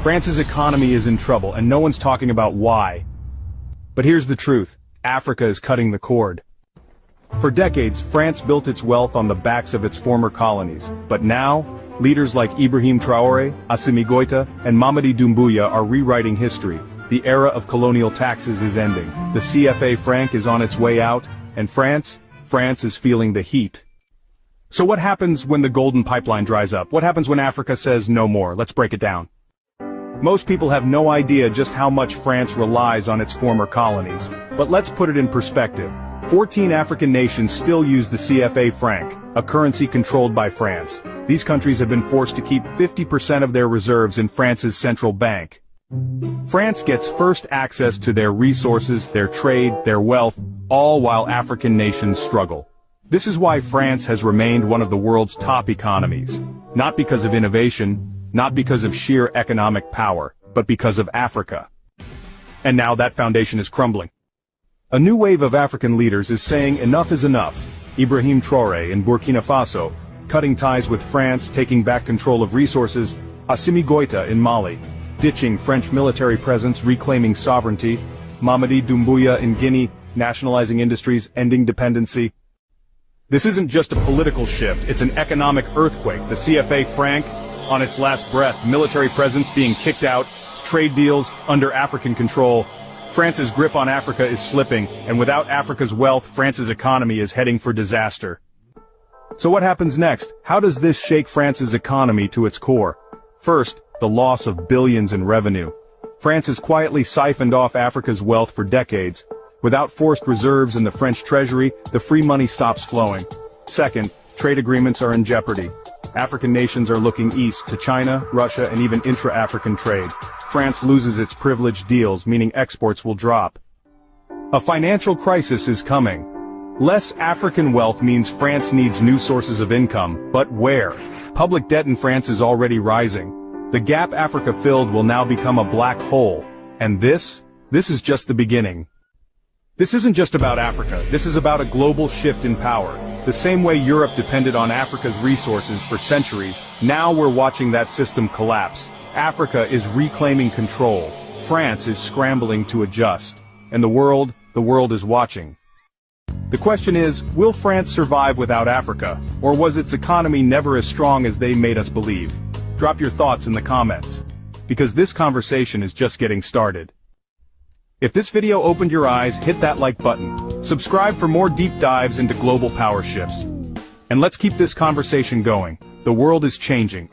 France's economy is in trouble, and no one's talking about why. But here's the truth: Africa is cutting the cord. For decades, France built its wealth on the backs of its former colonies, but now, leaders like Ibrahim Traoré, Assimi Goïta, and Mamadi Doumbouya are rewriting history. The era of colonial taxes is ending. The CFA franc is on its way out, and France is feeling the heat. So what happens when the golden pipeline dries up? What happens when Africa says no more? Let's break it down. Most people have no idea just how much France relies on its former colonies. But let's put it in perspective. 14 African nations still use the CFA franc, a currency controlled by France. These countries have been forced to keep 50% of their reserves in France's central bank. France gets first access to their resources, their trade, their wealth, all while African nations struggle. This is why France has remained one of the world's top economies. Not because of innovation, not because of sheer economic power, but because of Africa. And now that foundation is crumbling. A new wave of African leaders is saying enough is enough. Ibrahim Traoré in Burkina Faso, cutting ties with France, taking back control of resources. Assimi Goïta in Mali, ditching French military presence, reclaiming sovereignty. Mamadi Doumbouya in Guinea, nationalizing industries, ending dependency. This isn't just a political shift, it's an economic earthquake. The CFA franc on its last breath, military presence being kicked out, trade deals under African control. France's grip on Africa is slipping, and without Africa's wealth, France's economy is heading for disaster. So what happens next? How does this shake France's economy to its core? First, the loss of billions in revenue. France has quietly siphoned off Africa's wealth for decades. Without forced reserves in the French treasury, the free money stops flowing. Second, trade agreements are in jeopardy. African nations are looking east to China, Russia, and even intra-African trade. France loses its privileged deals, meaning exports will drop. A financial crisis is coming. Less African wealth means France needs new sources of income, but where? Public debt in France is already rising. The gap Africa filled will now become a black hole. And this is just the beginning. This isn't just about Africa, this is about a global shift in power. The same way Europe depended on Africa's resources for centuries, now we're watching that system collapse. Africa is reclaiming control. France is scrambling to adjust. And the world is watching. The question is, will France survive without Africa? Or was its economy never as strong as they made us believe? Drop your thoughts in the comments. Because this conversation is just getting started. If this video opened your eyes, hit that like button. Subscribe for more deep dives into global power shifts. And let's keep this conversation going. The world is changing.